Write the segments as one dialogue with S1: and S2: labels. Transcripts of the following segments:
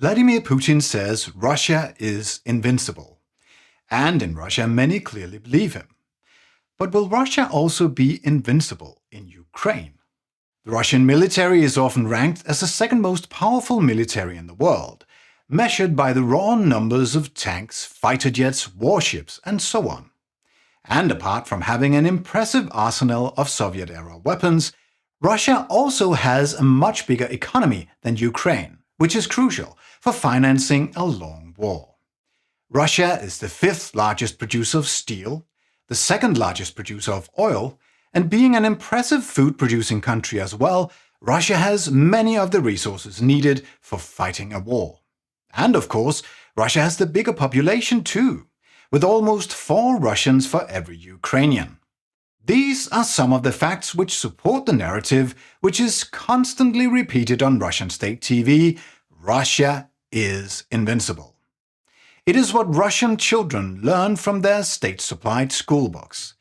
S1: Vladimir Putin says Russia is invincible. And in Russia, many clearly believe him. But will Russia also be invincible in Ukraine? The Russian military is often ranked as the second most powerful military in the world, measured by the raw numbers of tanks, fighter jets, warships, and so on. And apart from having an impressive arsenal of Soviet-era weapons, Russia also has a much bigger economy than Ukraine, which is crucial for financing a long war. Russia is the fifth largest producer of steel, the second largest producer of oil, and being an impressive food-producing country as well, Russia has many of the resources needed for fighting a war. And of course, Russia has the bigger population too, with almost 4 Russians for every Ukrainian. These are some of the facts which support the narrative which is constantly repeated on Russian state TV: Russia is invincible. It is what Russian children learn from their state-supplied school books.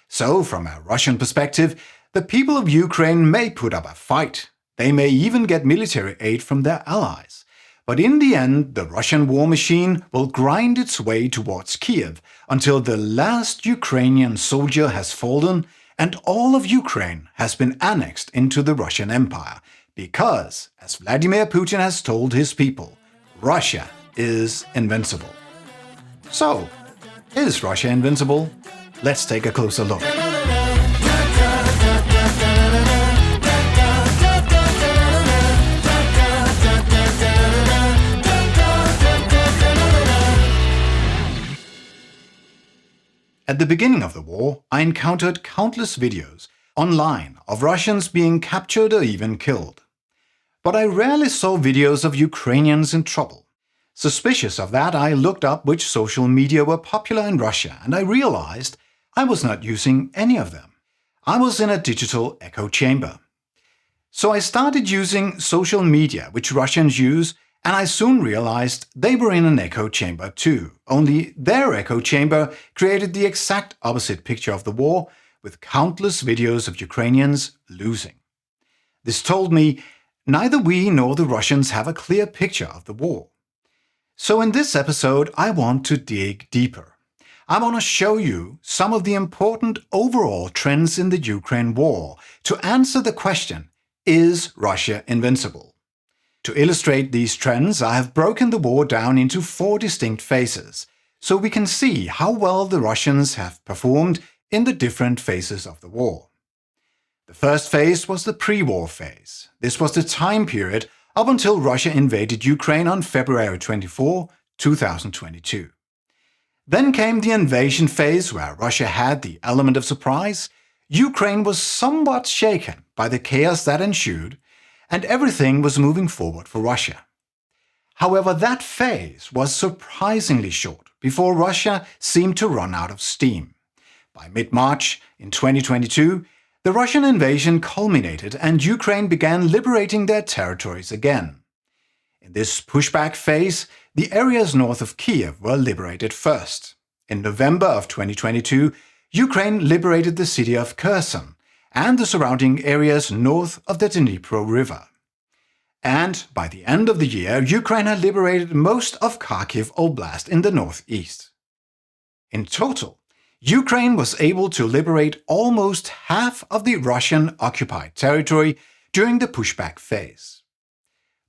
S1: So, from a Russian perspective, the people of Ukraine may put up a fight. They may even get military aid from their allies. But in the end, the Russian war machine will grind its way towards Kiev until the last Ukrainian soldier has fallen and all of Ukraine has been annexed into the Russian Empire. Because, as Vladimir Putin has told his people, Russia is invincible. So, is Russia invincible? Let's take a closer look. At the beginning of the war, I encountered countless videos online of Russians being captured or even killed. But I rarely saw videos of Ukrainians in trouble. Suspicious of that, I looked up which social media were popular in Russia, and I realized I was not using any of them. I was in a digital echo chamber. So I started using social media which Russians use, and I soon realized they were in an echo chamber too, only their echo chamber created the exact opposite picture of the war, with countless videos of Ukrainians losing. This told me neither we nor the Russians have a clear picture of the war. So in this episode, I want to dig deeper. I want to show you some of the important overall trends in the Ukraine war to answer the question, is Russia invincible? To illustrate these trends, I have broken the war down into 4 distinct phases, so we can see how well the Russians have performed in the different phases of the war. The first phase was the pre-war phase. This was the time period up until Russia invaded Ukraine on February 24, 2022. Then came the invasion phase, where Russia had the element of surprise. Ukraine was somewhat shaken by the chaos that ensued, and everything was moving forward for Russia. However, that phase was surprisingly short before Russia seemed to run out of steam. By mid-March in 2022, the Russian invasion culminated and Ukraine began liberating their territories again. In this pushback phase, the areas north of Kiev were liberated first. In November of 2022, Ukraine liberated the city of Kherson and the surrounding areas north of the Dnipro River. And by the end of the year, Ukraine had liberated most of Kharkiv Oblast in the northeast. In total, Ukraine was able to liberate almost half of the Russian-occupied territory during the pushback phase.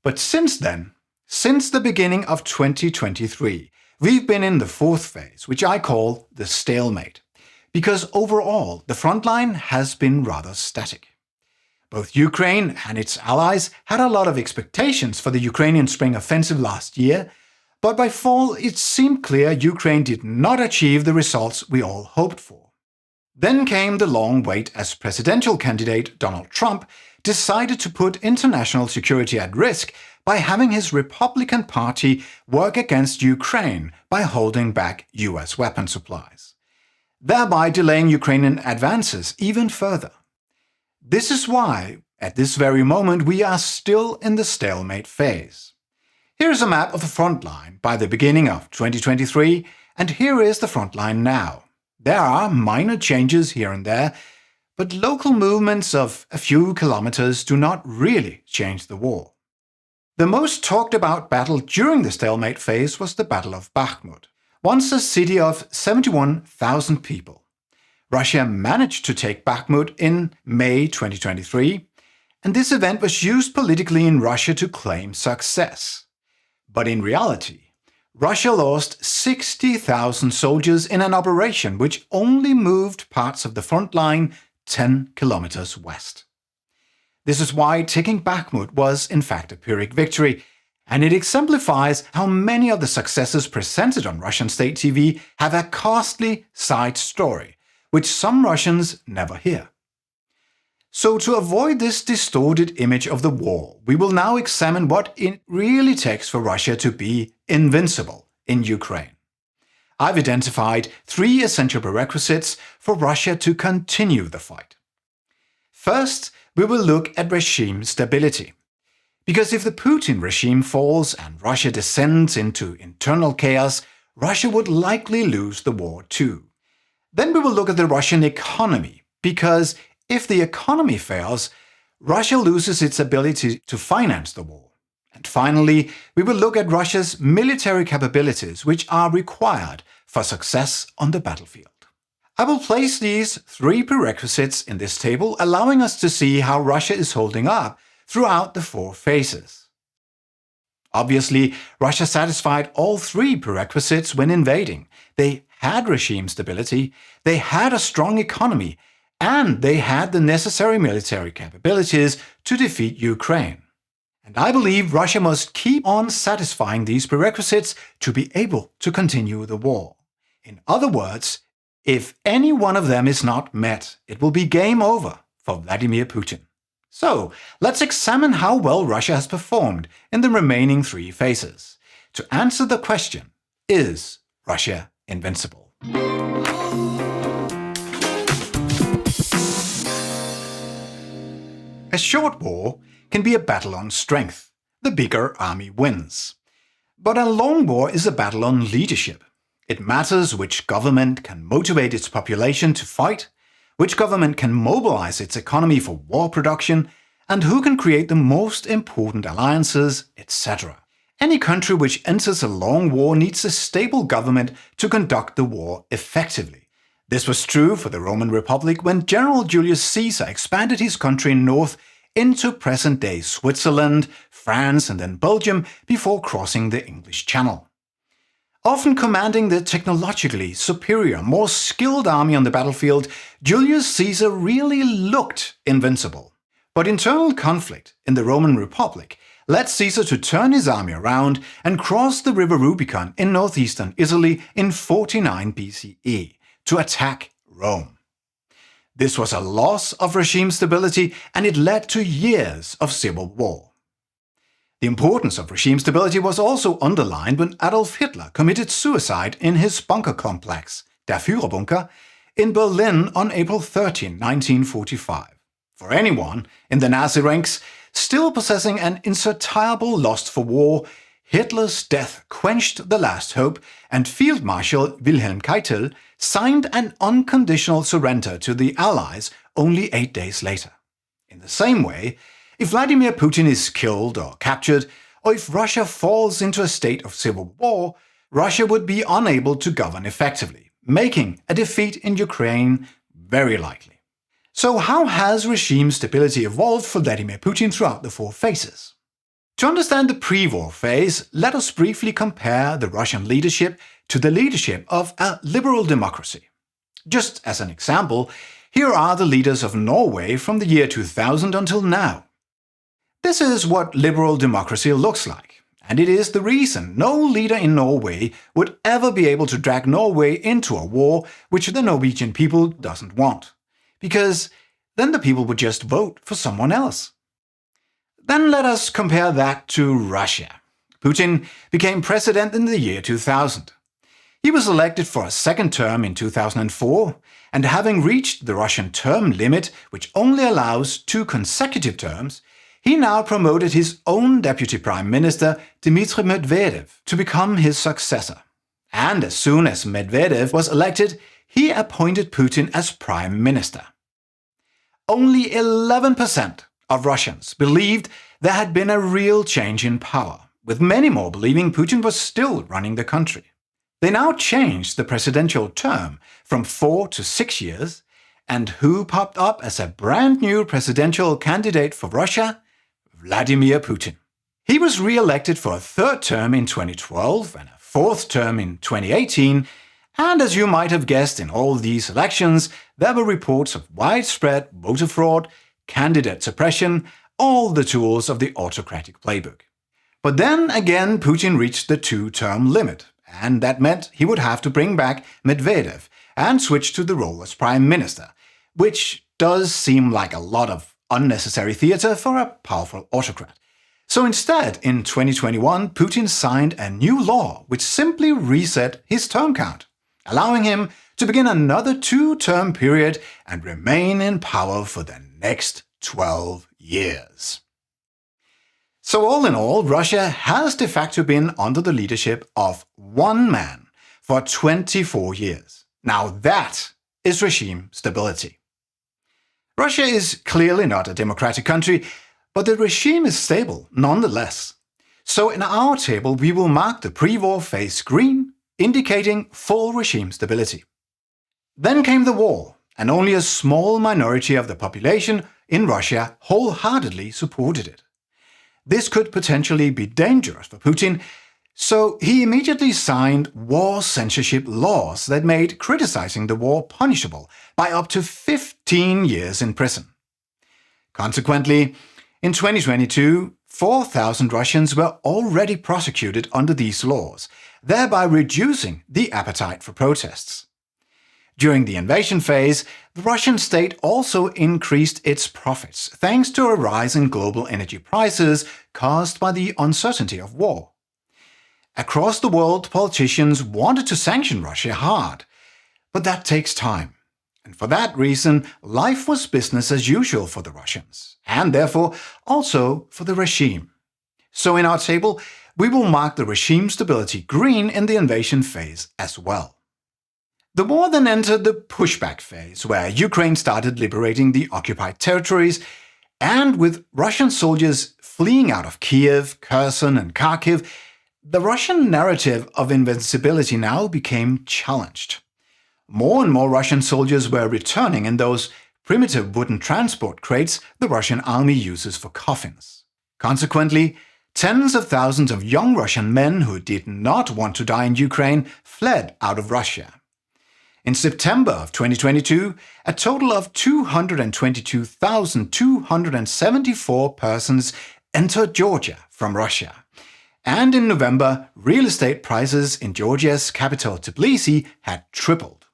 S1: But since then, since the beginning of 2023, we've been in the 4th phase, which I call the stalemate. Because overall, the frontline has been rather static. Both Ukraine and its allies had a lot of expectations for the Ukrainian spring offensive last year, but by fall it seemed clear Ukraine did not achieve the results we all hoped for. Then came the long wait as presidential candidate Donald Trump decided to put international security at risk by having his Republican Party work against Ukraine by holding back US weapon supplies, thereby delaying Ukrainian advances even further. This is why, at this very moment, we are still in the stalemate phase. Here's a map of the front line by the beginning of 2023, and here is the front line now. There are minor changes here and there, but local movements of a few kilometers do not really change the war. The most talked about battle during the stalemate phase was the Battle of Bakhmut, once a city of 71,000 people. Russia managed to take Bakhmut in May 2023, and this event was used politically in Russia to claim success. But in reality, Russia lost 60,000 soldiers in an operation which only moved parts of the front line 10 kilometers west. This is why taking Bakhmut was in fact a Pyrrhic victory, and it exemplifies how many of the successes presented on Russian state TV have a costly side story, which some Russians never hear. So to avoid this distorted image of the war, we will now examine what it really takes for Russia to be invincible in Ukraine. I've identified 3 essential prerequisites for Russia to continue the fight. First, we will look at regime stability. Because if the Putin regime falls and Russia descends into internal chaos, Russia would likely lose the war too. Then we will look at the Russian economy, because if the economy fails, Russia loses its ability to finance the war. And finally, we will look at Russia's military capabilities, which are required for success on the battlefield. I will place these 3 prerequisites in this table, allowing us to see how Russia is holding up throughout the 4 phases. Obviously, Russia satisfied all 3 prerequisites when invading. They had regime stability, they had a strong economy, and they had the necessary military capabilities to defeat Ukraine. And I believe Russia must keep on satisfying these prerequisites to be able to continue the war. In other words, if any one of them is not met, it will be game over for Vladimir Putin. So, let's examine how well Russia has performed in the remaining 3 phases. To answer the question, is Russia invincible? A short war can be a battle on strength. The bigger army wins. But a long war is a battle on leadership. It matters which government can motivate its population to fight, which government can mobilize its economy for war production, and who can create the most important alliances, etc. Any country which enters a long war needs a stable government to conduct the war effectively. This was true for the Roman Republic when General Julius Caesar expanded his country north into present-day Switzerland, France, and then Belgium before crossing the English Channel. Often commanding the technologically superior, more skilled army on the battlefield, Julius Caesar really looked invincible. But internal conflict in the Roman Republic led Caesar to turn his army around and cross the river Rubicon in northeastern Italy in 49 BCE to attack Rome. This was a loss of regime stability, and it led to years of civil war. The importance of regime stability was also underlined when Adolf Hitler committed suicide in his bunker complex, der Führerbunker, in Berlin on April 13, 1945. For anyone in the Nazi ranks still possessing an insatiable lust for war, Hitler's death quenched the last hope, and Field Marshal Wilhelm Keitel signed an unconditional surrender to the Allies only 8 days later. In the same way, if Vladimir Putin is killed or captured, or if Russia falls into a state of civil war, Russia would be unable to govern effectively, making a defeat in Ukraine very likely. So how has regime stability evolved for Vladimir Putin throughout the 4 phases? To understand the pre-war phase, let us briefly compare the Russian leadership to the leadership of a liberal democracy. Just as an example, here are the leaders of Norway from the year 2000 until now. This is what liberal democracy looks like, and it is the reason no leader in Norway would ever be able to drag Norway into a war which the Norwegian people doesn't want, because then the people would just vote for someone else. Then let us compare that to Russia. Putin became president in the year 2000. He was elected for a second term in 2004, and having reached the Russian term limit, which only allows 2 consecutive terms, he now promoted his own deputy prime minister, Dmitry Medvedev, to become his successor. And as soon as Medvedev was elected, he appointed Putin as prime minister. Only 11% of Russians believed there had been a real change in power, with many more believing Putin was still running the country. They now changed the presidential term from 4 to 6 years, and who popped up as a brand new presidential candidate for Russia? Vladimir Putin. He was re-elected for a third term in 2012 and a fourth term in 2018, and as you might have guessed in all these elections, there were reports of widespread voter fraud, candidate suppression, all the tools of the autocratic playbook. But then again, Putin reached the 2-term limit, and that meant he would have to bring back Medvedev and switch to the role as prime minister, which does seem like a lot of unnecessary theater for a powerful autocrat. So instead, in 2021, Putin signed a new law which simply reset his term count, allowing him to begin another 2-term period and remain in power for the next 12 years. So all in all, Russia has de facto been under the leadership of one man for 24 years. Now that is regime stability. Russia is clearly not a democratic country, but the regime is stable nonetheless. So in our table we will mark the pre-war phase green, indicating full regime stability. Then came the war, and only a small minority of the population in Russia wholeheartedly supported it. This could potentially be dangerous for Putin, so he immediately signed war censorship laws that made criticizing the war punishable by up to 15 years in prison. Consequently, in 2022, 4,000 Russians were already prosecuted under these laws, thereby reducing the appetite for protests. During the invasion phase, the Russian state also increased its profits thanks to a rise in global energy prices caused by the uncertainty of war. Across the world, politicians wanted to sanction Russia hard, but that takes time. And for that reason, life was business as usual for the Russians, and therefore also for the regime. So in our table, we will mark the regime stability green in the invasion phase as well. The war then entered the pushback phase, where Ukraine started liberating the occupied territories, and with Russian soldiers fleeing out of Kiev, Kherson and Kharkiv, the Russian narrative of invincibility now became challenged. More and more Russian soldiers were returning in those primitive wooden transport crates the Russian army uses for coffins. Consequently, tens of thousands of young Russian men who did not want to die in Ukraine fled out of Russia. In September of 2022, a total of 222,274 persons entered Georgia from Russia. And in November, real estate prices in Georgia's capital Tbilisi had tripled.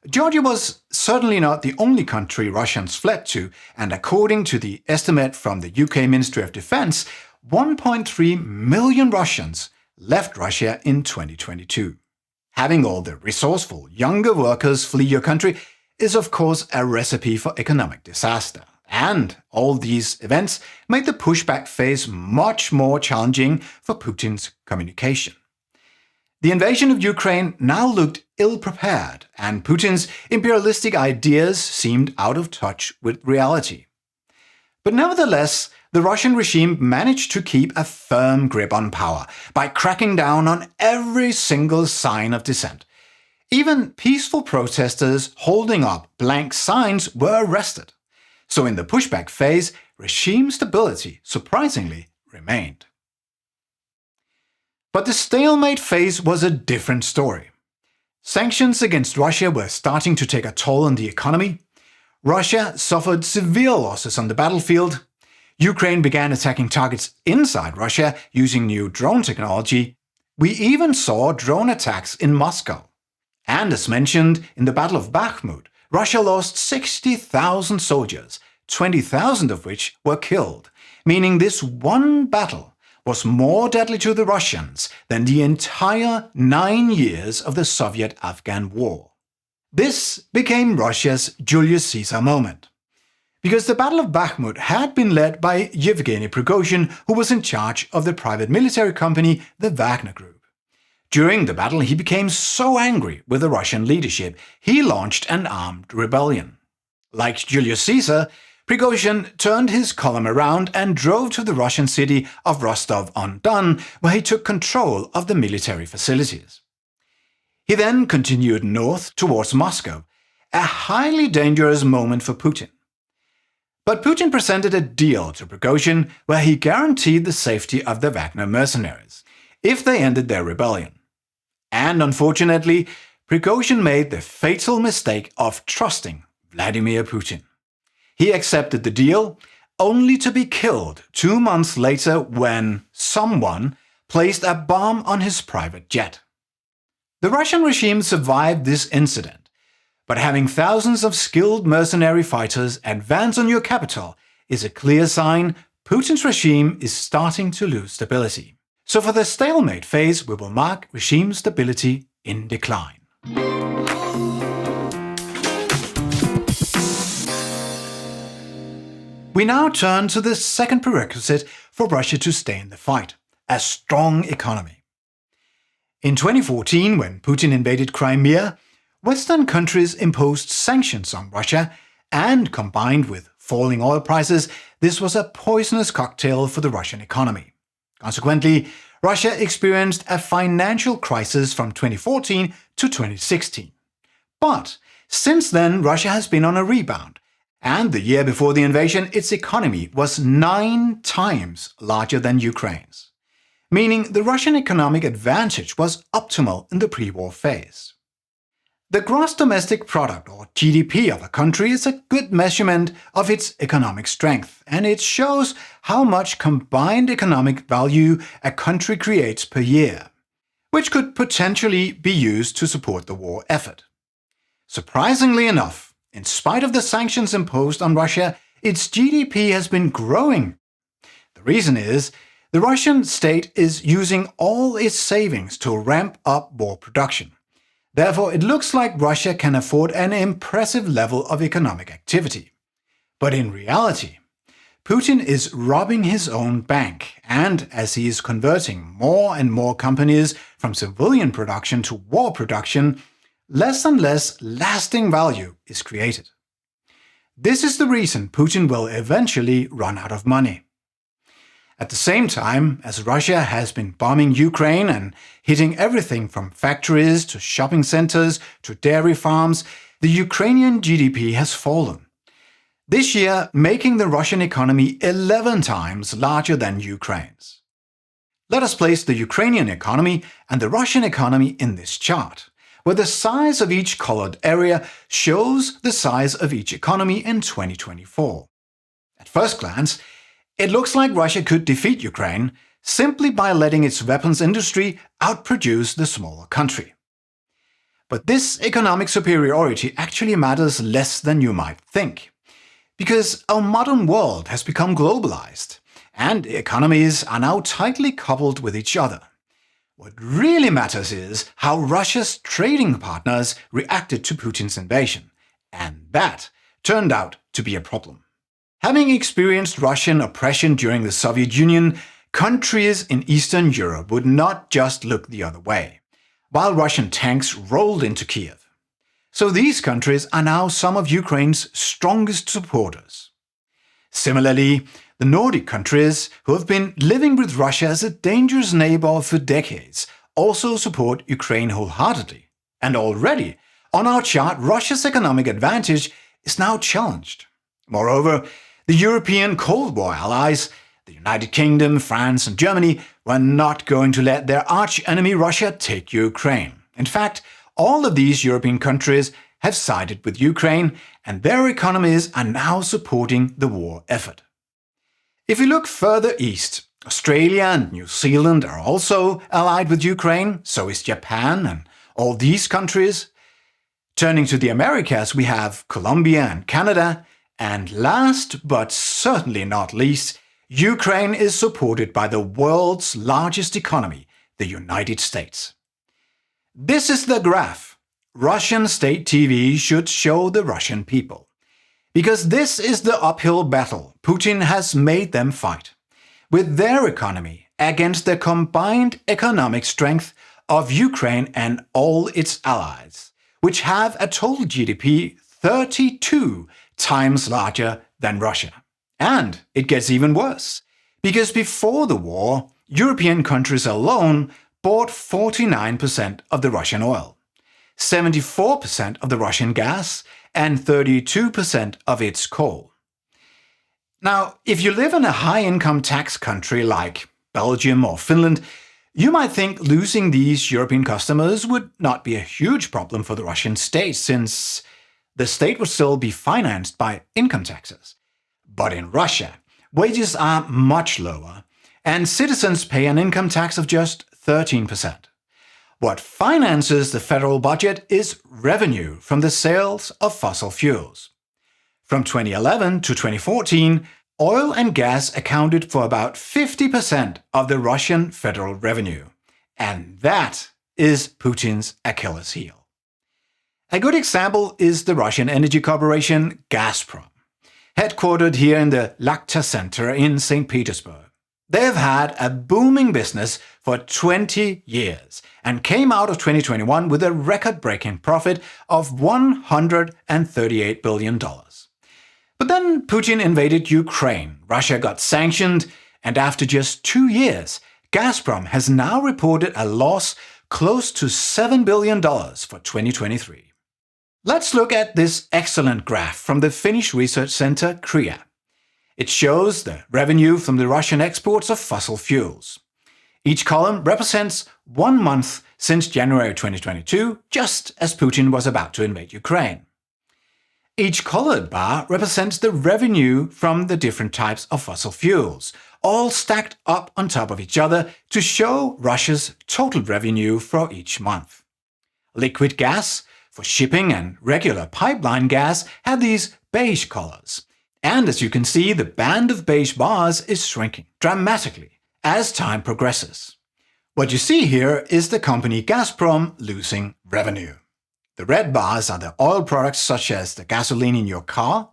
S1: Georgia was certainly not the only country Russians fled to, and according to the estimate from the UK Ministry of Defense, 1.3 million Russians left Russia in 2022. Having all the resourceful younger workers flee your country is of course a recipe for economic disaster. And all these events made the pushback phase much more challenging for Putin's communication. The invasion of Ukraine now looked ill-prepared, and Putin's imperialistic ideas seemed out of touch with reality. But nevertheless, the Russian regime managed to keep a firm grip on power by cracking down on every single sign of dissent. Even peaceful protesters holding up blank signs were arrested. So in the pushback phase, regime stability surprisingly remained. But the stalemate phase was a different story. Sanctions against Russia were starting to take a toll on the economy. Russia suffered severe losses on the battlefield. Ukraine began attacking targets inside Russia using new drone technology. We even saw drone attacks in Moscow. And as mentioned, in the Battle of Bakhmut, Russia lost 60,000 soldiers, 20,000 of which were killed, meaning this one battle was more deadly to the Russians than the entire 9 years of the Soviet-Afghan War. This became Russia's Julius Caesar moment, because the Battle of Bakhmut had been led by Yevgeny Prigozhin, who was in charge of the private military company, the Wagner Group. During the battle, he became so angry with the Russian leadership, he launched an armed rebellion. Like Julius Caesar, Prigozhin turned his column around and drove to the Russian city of Rostov-on-Don, where he took control of the military facilities. He then continued north towards Moscow, a highly dangerous moment for Putin. But Putin presented a deal to Prigozhin where he guaranteed the safety of the Wagner mercenaries if they ended their rebellion. And unfortunately, Prigozhin made the fatal mistake of trusting Vladimir Putin. He accepted the deal, only to be killed 2 months later when someone placed a bomb on his private jet. The Russian regime survived this incident, but having thousands of skilled mercenary fighters advance on your capital is a clear sign Putin's regime is starting to lose stability. So for the stalemate phase, we will mark regime stability in decline. We now turn to the second prerequisite for Russia to stay in the fight: a strong economy. In 2014, when Putin invaded Crimea, Western countries imposed sanctions on Russia, and combined with falling oil prices, this was a poisonous cocktail for the Russian economy. Consequently, Russia experienced a financial crisis from 2014 to 2016. But since then, Russia has been on a rebound, and the year before the invasion, its economy was 9 times larger than Ukraine's, meaning the Russian economic advantage was optimal in the pre-war phase. The gross domestic product, or GDP, of a country is a good measurement of its economic strength, and it shows how much combined economic value a country creates per year, which could potentially be used to support the war effort. Surprisingly enough, in spite of the sanctions imposed on Russia, its GDP has been growing. The reason is, the Russian state is using all its savings to ramp up war production. Therefore, it looks like Russia can afford an impressive level of economic activity. But in reality, Putin is robbing his own bank, and as he is converting more and more companies from civilian production to war production, less and less lasting value is created. This is the reason Putin will eventually run out of money. At the same time, as Russia has been bombing Ukraine and hitting everything from factories to shopping centers to dairy farms, the Ukrainian GDP has fallen. This year, making the Russian economy 11 times larger than Ukraine's. Let us place the Ukrainian economy and the Russian economy in this chart, where the size of each colored area shows the size of each economy in 2024. At first glance, it looks like Russia could defeat Ukraine simply by letting its weapons industry outproduce the smaller country. But this economic superiority actually matters less than you might think, because our modern world has become globalized, and economies are now tightly coupled with each other. What really matters is how Russia's trading partners reacted to Putin's invasion, and that turned out to be a problem. Having experienced Russian oppression during the Soviet Union, countries in Eastern Europe would not just look the other way, while Russian tanks rolled into Kiev. So these countries are now some of Ukraine's strongest supporters. Similarly, the Nordic countries, who have been living with Russia as a dangerous neighbor for decades, also support Ukraine wholeheartedly. And already, on our chart, Russia's economic advantage is now challenged. Moreover, the European Cold War allies, the United Kingdom, France, and Germany, were not going to let their arch-enemy Russia take Ukraine. In fact, all of these European countries have sided with Ukraine, and their economies are now supporting the war effort. If we look further east, Australia and New Zealand are also allied with Ukraine, so is Japan and all these countries. Turning to the Americas, we have Colombia and Canada, and last but certainly not least, Ukraine is supported by the world's largest economy, the United States. This is the graph Russian state TV should show the Russian people, because this is the uphill battle Putin has made them fight, with their economy against the combined economic strength of Ukraine and all its allies, which have a total GDP 32 times larger than Russia. And it gets even worse, because before the war, European countries alone bought 49% of the Russian oil, 74% of the Russian gas, and 32% of its coal. Now, if you live in a high-income tax country like Belgium or Finland, you might think losing these European customers would not be a huge problem for the Russian state, since the state would still be financed by income taxes. But in Russia, wages are much lower, and citizens pay an income tax of just 13%. What finances the federal budget is revenue from the sales of fossil fuels. From 2011 to 2014, oil and gas accounted for about 50% of the Russian federal revenue. And that is Putin's Achilles heel. A good example is the Russian energy corporation Gazprom, headquartered here in the Lakta Center in St. Petersburg. They've had a booming business for 20 years and came out of 2021 with a record-breaking profit of $138 billion. But then Putin invaded Ukraine, Russia got sanctioned, and after just 2 years, Gazprom has now reported a loss close to $7 billion for 2023. Let's look at this excellent graph from the Finnish research center KRIA. It shows the revenue from the Russian exports of fossil fuels. Each column represents 1 month since January 2022, just as Putin was about to invade Ukraine. Each colored bar represents the revenue from the different types of fossil fuels, all stacked up on top of each other to show Russia's total revenue for each month. Liquid gas for shipping and regular pipeline gas had these beige colors. And as you can see, the band of beige bars is shrinking dramatically as time progresses. What you see here is the company Gazprom losing revenue. The red bars are the oil products such as the gasoline in your car,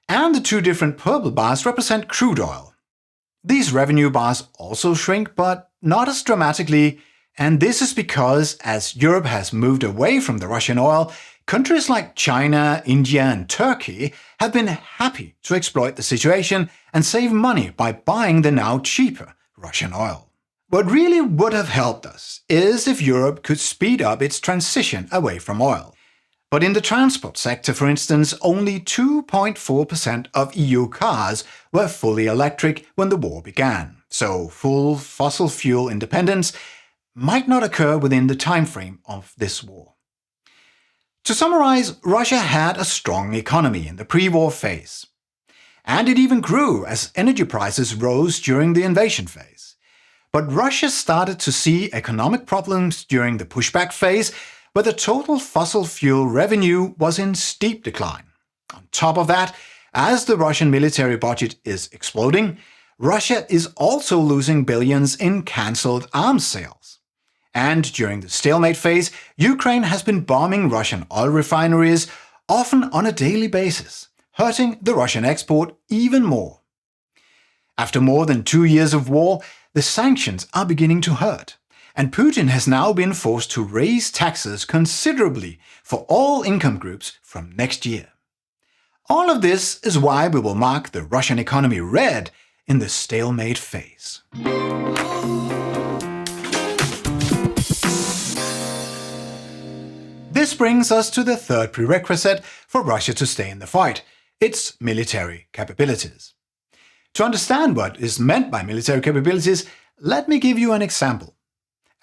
S1: and the 2 different purple bars represent crude oil. These revenue bars also shrink, but not as dramatically, and this is because as Europe has moved away from the Russian oil, countries like China, India, and Turkey have been happy to exploit the situation and save money by buying the now cheaper Russian oil. What really would have helped us is if Europe could speed up its transition away from oil. But in the transport sector, for instance, only 2.4% of EU cars were fully electric when the war began, so full fossil fuel independence might not occur within the timeframe of this war. To summarize, Russia had a strong economy in the pre-war phase. And it even grew as energy prices rose during the invasion phase. But Russia started to see economic problems during the pushback phase, where the total fossil fuel revenue was in steep decline. On top of that, as the Russian military budget is exploding, Russia is also losing billions in cancelled arms sales. And during the stalemate phase, Ukraine has been bombing Russian oil refineries, often on a daily basis, hurting the Russian export even more. After more than 2 years of war, the sanctions are beginning to hurt, and Putin has now been forced to raise taxes considerably for all income groups from next year. All of this is why we will mark the Russian economy red in the stalemate phase. This brings us to the third prerequisite for Russia to stay in the fight, its military capabilities. To understand what is meant by military capabilities, let me give you an example.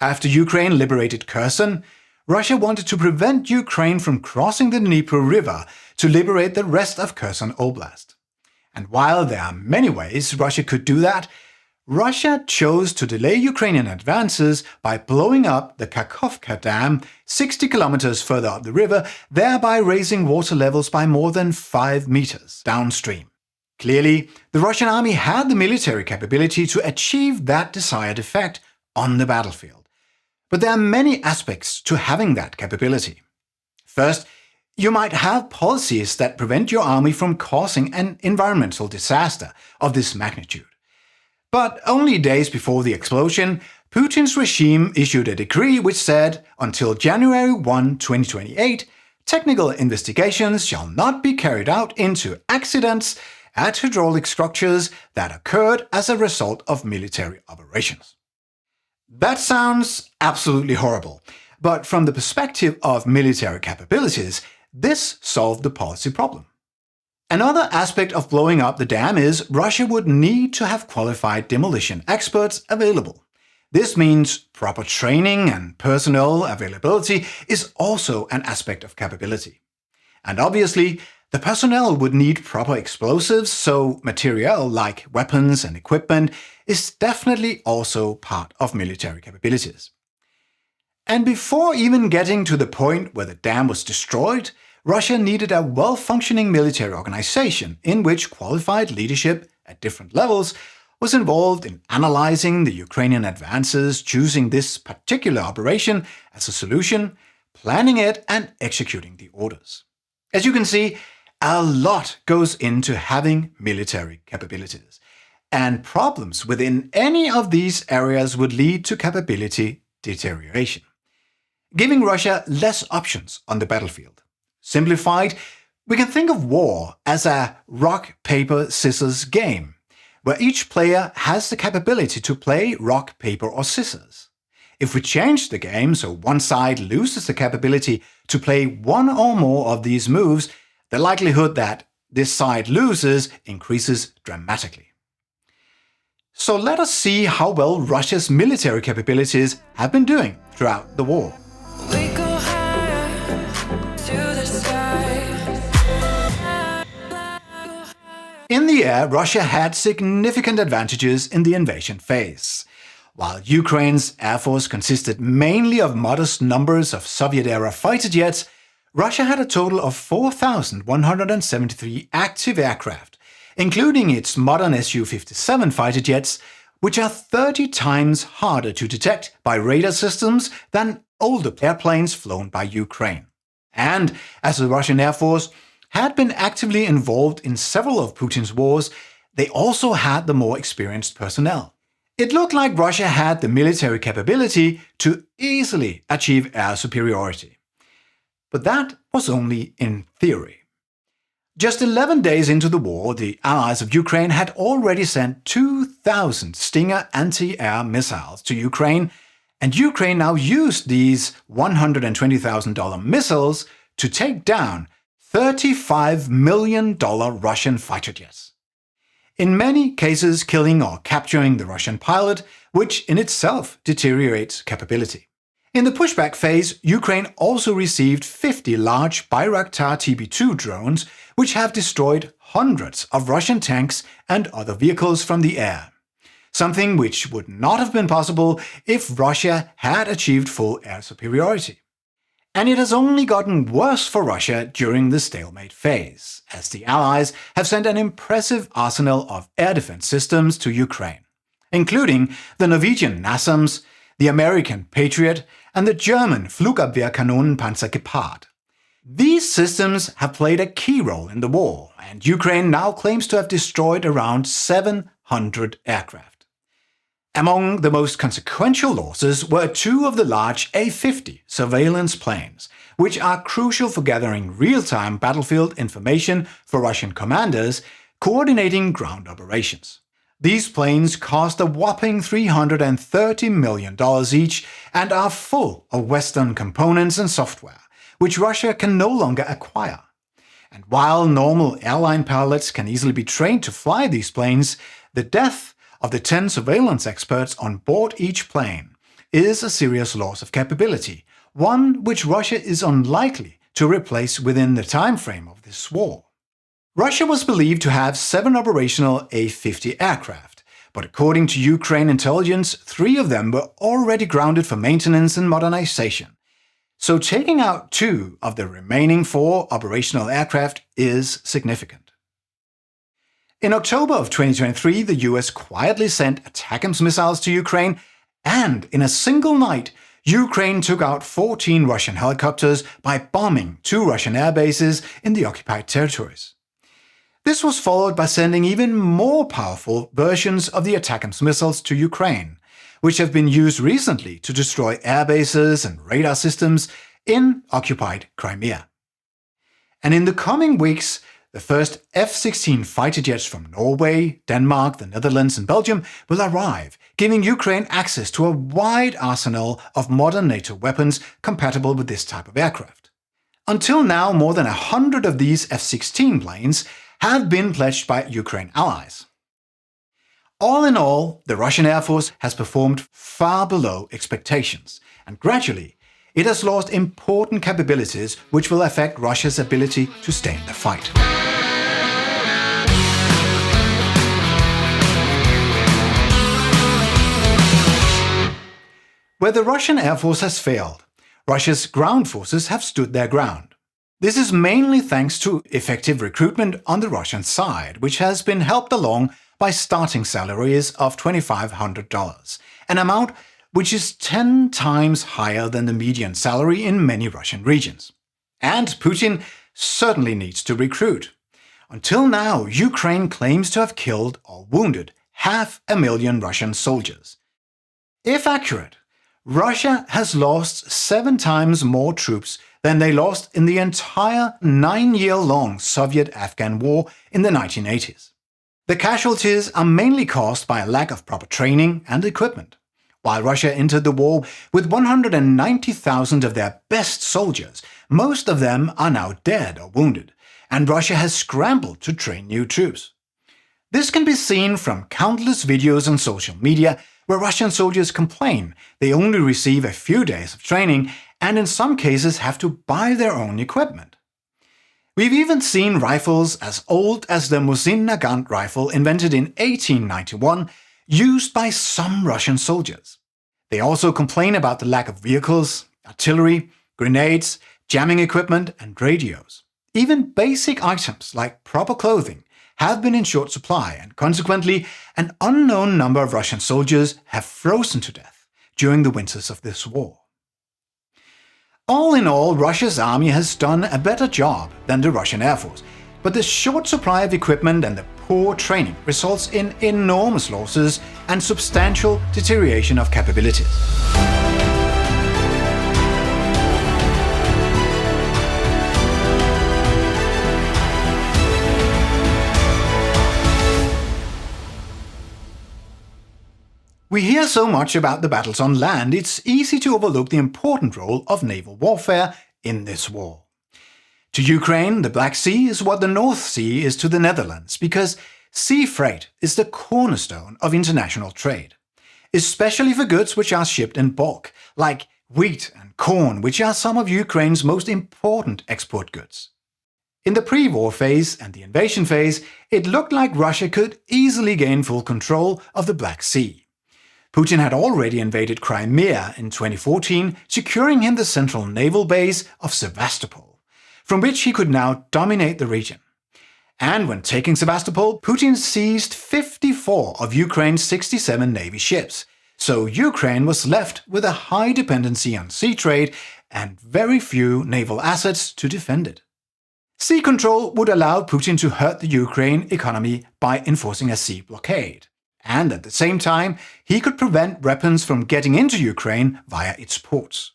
S1: After Ukraine liberated Kherson, Russia wanted to prevent Ukraine from crossing the Dnieper River to liberate the rest of Kherson Oblast. And while there are many ways Russia could do that, Russia chose to delay Ukrainian advances by blowing up the Kakhovka Dam 60 kilometers further up the river, thereby raising water levels by more than 5 meters downstream. Clearly, the Russian army had the military capability to achieve that desired effect on the battlefield. But there are many aspects to having that capability. First, you might have policies that prevent your army from causing an environmental disaster of this magnitude. But only days before the explosion, Putin's regime issued a decree which said, until January 1, 2028, technical investigations shall not be carried out into accidents at hydraulic structures that occurred as a result of military operations. That sounds absolutely horrible, but from the perspective of military capabilities, this solved the policy problem. Another aspect of blowing up the dam is Russia would need to have qualified demolition experts available. This means proper training and personnel availability is also an aspect of capability. And obviously, the personnel would need proper explosives, so material like weapons and equipment is definitely also part of military capabilities. And before even getting to the point where the dam was destroyed, Russia needed a well-functioning military organization in which qualified leadership at different levels was involved in analyzing the Ukrainian advances, choosing this particular operation as a solution, planning it, and executing the orders. As you can see, a lot goes into having military capabilities, and problems within any of these areas would lead to capability deterioration, giving Russia less options on the battlefield. Simplified, we can think of war as a rock, paper, scissors game, where each player has the capability to play rock, paper, or scissors. If we change the game so one side loses the capability to play one or more of these moves, the likelihood that this side loses increases dramatically. So let us see how well Russia's military capabilities have been doing throughout the war. In the air, Russia had significant advantages in the invasion phase. While Ukraine's air force consisted mainly of modest numbers of Soviet-era fighter jets, Russia had a total of 4,173 active aircraft, including its modern Su-57 fighter jets, which are 30 times harder to detect by radar systems than older airplanes flown by Ukraine. And as the Russian Air Force had been actively involved in several of Putin's wars, they also had the more experienced personnel. It looked like Russia had the military capability to easily achieve air superiority. But that was only in theory. Just 11 days into the war, the allies of Ukraine had already sent 2,000 Stinger anti-air missiles to Ukraine, and Ukraine now used these $120,000 missiles to take down $35 million Russian fighter jets. In many cases killing or capturing the Russian pilot, which in itself deteriorates capability. In the pushback phase, Ukraine also received 50 large Bayraktar TB2 drones, which have destroyed hundreds of Russian tanks and other vehicles from the air. Something which would not have been possible if Russia had achieved full air superiority. And it has only gotten worse for Russia during the stalemate phase, as the Allies have sent an impressive arsenal of air defense systems to Ukraine, including the Norwegian NASAMS, the American Patriot, and the German Flugabwehrkanonen Panzer Gepard. These systems have played a key role in the war, and Ukraine now claims to have destroyed around 700 aircraft. Among the most consequential losses were two of the large A-50 surveillance planes, which are crucial for gathering real-time battlefield information for Russian commanders coordinating ground operations. These planes cost a whopping $330 million each and are full of Western components and software, which Russia can no longer acquire. And while normal airline pilots can easily be trained to fly these planes, the death of the 10 surveillance experts on board each plane is a serious loss of capability, one which Russia is unlikely to replace within the time frame of this war. Russia was believed to have 7 operational A-50 aircraft, but according to Ukraine intelligence, 3 of them were already grounded for maintenance and modernization. So taking out 2 of the remaining 4 operational aircraft is significant. In October of 2023, the US quietly sent ATACMS missiles to Ukraine, and in a single night, Ukraine took out 14 Russian helicopters by bombing 2 Russian air bases in the occupied territories. This was followed by sending even more powerful versions of the ATACMS missiles to Ukraine, which have been used recently to destroy air bases and radar systems in occupied Crimea. And in the coming weeks, The first F-16 fighter jets from Norway, Denmark, the Netherlands and Belgium will arrive, giving Ukraine access to a wide arsenal of modern NATO weapons compatible with this type of aircraft. Until now, more than 100 of these F-16 planes have been pledged by Ukraine allies. All in all, the Russian Air Force has performed far below expectations, and gradually it has lost important capabilities which will affect Russia's ability to stay in the fight. Where the Russian Air Force has failed, Russia's ground forces have stood their ground. This is mainly thanks to effective recruitment on the Russian side, which has been helped along by starting salaries of $2,500, an amount which is 10 times higher than the median salary in many Russian regions. And Putin certainly needs to recruit. Until now, Ukraine claims to have killed or wounded 500,000 Russian soldiers. If accurate, Russia has lost 7 times more troops than they lost in the entire 9-year-long Soviet-Afghan war in the 1980s. The casualties are mainly caused by a lack of proper training and equipment. While Russia entered the war with 190,000 of their best soldiers, most of them are now dead or wounded, and Russia has scrambled to train new troops. This can be seen from countless videos on social media where Russian soldiers complain they only receive a few days of training and in some cases have to buy their own equipment. We've even seen rifles as old as the Mosin Nagant rifle invented in 1891 used by some Russian soldiers. They also complain about the lack of vehicles, artillery, grenades, jamming equipment, and radios. Even basic items like proper clothing have been in short supply, and consequently, an unknown number of Russian soldiers have frozen to death during the winters of this war. All in all, Russia's army has done a better job than the Russian Air Force, but the short supply of equipment and the poor training results in enormous losses and substantial deterioration of capabilities. We hear so much about the battles on land, it's easy to overlook the important role of naval warfare in this war. To Ukraine, the Black Sea is what the North Sea is to the Netherlands, because sea freight is the cornerstone of international trade, especially for goods which are shipped in bulk, like wheat and corn, which are some of Ukraine's most important export goods. In the pre-war phase and the invasion phase, it looked like Russia could easily gain full control of the Black Sea. Putin had already invaded Crimea in 2014, securing him the central naval base of Sevastopol, from which he could now dominate the region. And when taking Sevastopol, Putin seized 54 of Ukraine's 67 Navy ships, so Ukraine was left with a high dependency on sea trade and very few naval assets to defend it. Sea control would allow Putin to hurt the Ukraine economy by enforcing a sea blockade. And at the same time, he could prevent weapons from getting into Ukraine via its ports.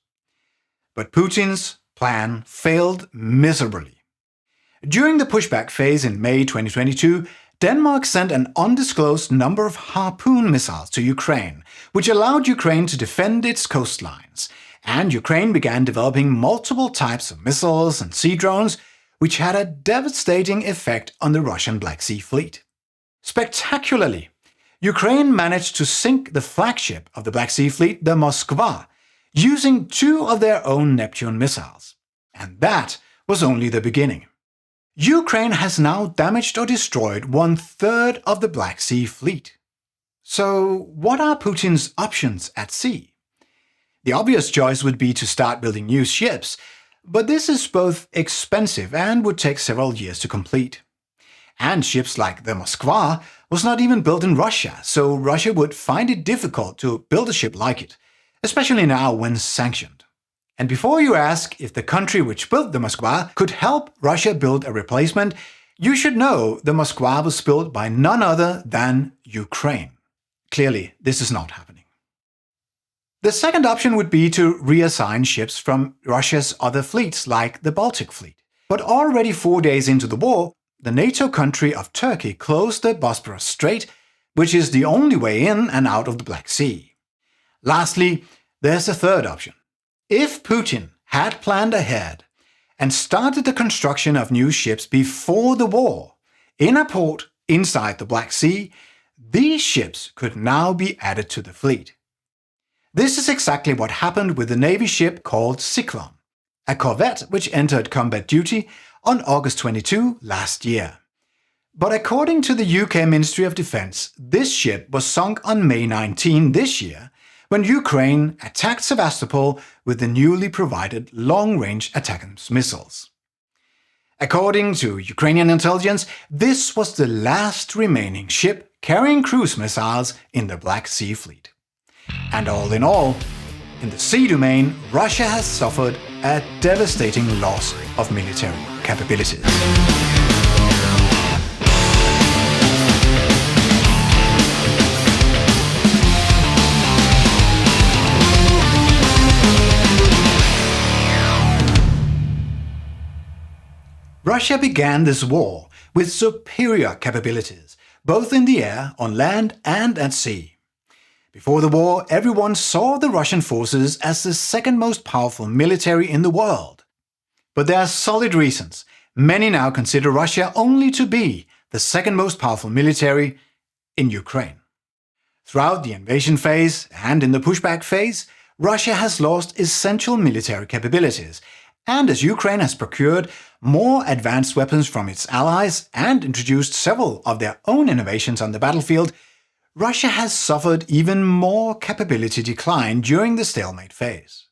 S1: But Putin's plan failed miserably. During the pushback phase in May 2022, Denmark sent an undisclosed number of Harpoon missiles to Ukraine, which allowed Ukraine to defend its coastlines, and Ukraine began developing multiple types of missiles and sea drones, which had a devastating effect on the Russian Black Sea Fleet. Spectacularly, Ukraine managed to sink the flagship of the Black Sea Fleet, the Moskva, using 2 of their own Neptune missiles. And that was only the beginning. Ukraine has now damaged or destroyed 1/3 of the Black Sea Fleet. So, what are Putin's options at sea? The obvious choice would be to start building new ships, but this is both expensive and would take several years to complete. And ships like the Moskva was not even built in Russia, so Russia would find it difficult to build a ship like it, especially now when sanctioned. And before you ask if the country which built the Moskva could help Russia build a replacement, you should know the Moskva was built by none other than Ukraine. Clearly, this is not happening. The second option would be to reassign ships from Russia's other fleets, like the Baltic Fleet. But already 4 days into the war, the NATO country of Turkey closed the Bosporus Strait, which is the only way in and out of the Black Sea. Lastly, there's a third option. If Putin had planned ahead and started the construction of new ships before the war in a port inside the Black Sea, these ships could now be added to the fleet. This is exactly what happened with the Navy ship called Zyklon, a corvette which entered combat duty on August 22 last year. But according to the UK Ministry of Defence, this ship was sunk on May 19 this year when Ukraine attacked Sevastopol with the newly provided long-range ATACMS missiles. According to Ukrainian intelligence, this was the last remaining ship carrying cruise missiles in the Black Sea Fleet. And all in all, in the sea domain, Russia has suffered a devastating loss of military capabilities. Russia began this war with superior capabilities, both in the air, on land, and at sea. Before the war, everyone saw the Russian forces as the second most powerful military in the world. But there are solid reasons. Many now consider Russia only to be the second most powerful military in Ukraine. Throughout the invasion phase and in the pushback phase, Russia has lost essential military capabilities, and as Ukraine has procured more advanced weapons from its allies and introduced several of their own innovations on the battlefield, Russia has suffered even more capability decline during the stalemate phase.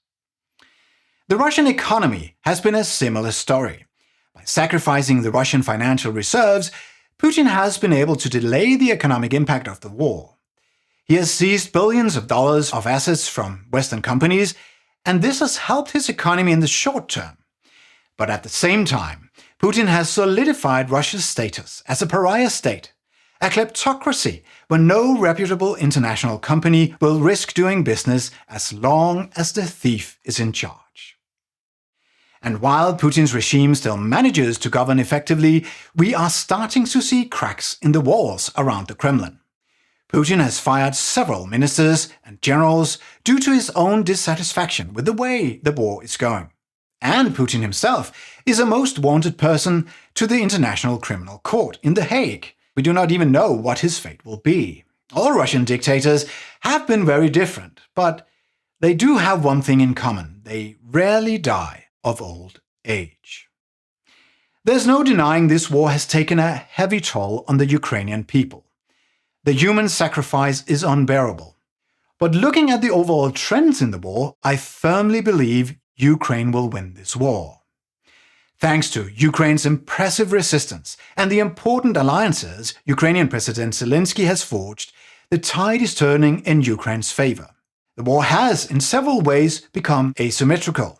S1: The Russian economy has been a similar story. By sacrificing the Russian financial reserves, Putin has been able to delay the economic impact of the war. He has seized billions of dollars of assets from Western companies, and this has helped his economy in the short term. But at the same time, Putin has solidified Russia's status as a pariah state, a kleptocracy where no reputable international company will risk doing business as long as the thief is in charge. And while Putin's regime still manages to govern effectively, we are starting to see cracks in the walls around the Kremlin. Putin has fired several ministers and generals due to his own dissatisfaction with the way the war is going. And Putin himself is a most wanted person to the International Criminal Court in The Hague. We do not even know what his fate will be. All Russian dictators have been very different, but they do have one thing in common. They rarely die of old age. There's no denying this war has taken a heavy toll on the Ukrainian people. The human sacrifice is unbearable. But looking at the overall trends in the war, I firmly believe Ukraine will win this war. Thanks to Ukraine's impressive resistance and the important alliances Ukrainian President Zelensky has forged, the tide is turning in Ukraine's favor. The war has, in several ways, become asymmetrical.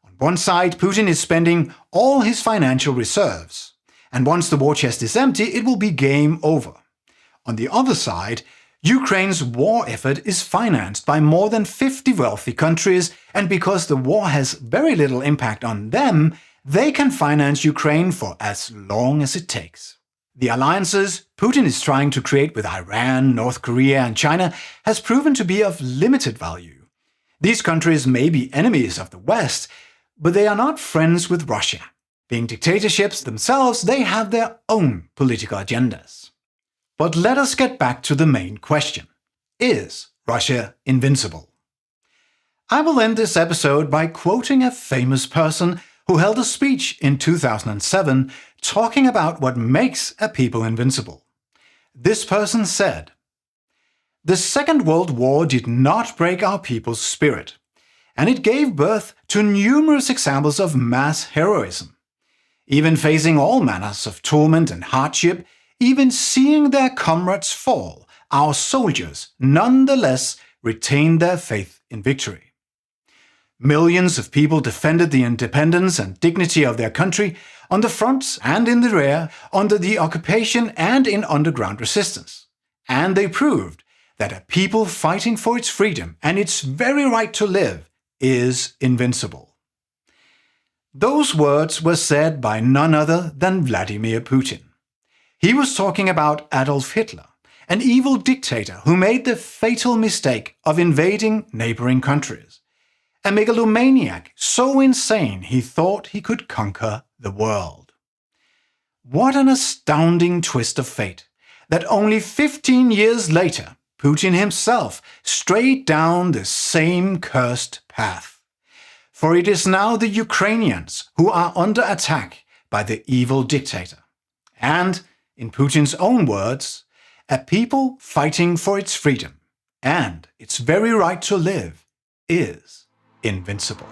S1: On one side, Putin is spending all his financial reserves, and once the war chest is empty, it will be game over. On the other side, Ukraine's war effort is financed by more than 50 wealthy countries, and because the war has very little impact on them, they can finance Ukraine for as long as it takes. The alliances Putin is trying to create with Iran, North Korea, and China has proven to be of limited value. These countries may be enemies of the West, but they are not friends with Russia. Being dictatorships themselves, they have their own political agendas. But let us get back to the main question. Is Russia invincible? I will end this episode by quoting a famous person who held a speech in 2007 talking about what makes a people invincible. This person said, "The Second World War did not break our people's spirit, and it gave birth to numerous examples of mass heroism. Even facing all manners of torment and hardship, even seeing their comrades fall, our soldiers nonetheless retained their faith in victory. Millions of people defended the independence and dignity of their country on the fronts and in the rear, under the occupation and in underground resistance. And they proved that a people fighting for its freedom and its very right to live is invincible." Those words were said by none other than Vladimir Putin. He was talking about Adolf Hitler, an evil dictator who made the fatal mistake of invading neighboring countries. A megalomaniac so insane he thought he could conquer the world. What an astounding twist of fate, that only 15 years later, Putin himself strayed down the same cursed path. For it is now the Ukrainians who are under attack by the evil dictator. And, in Putin's own words, a people fighting for its freedom and its very right to live is invincible.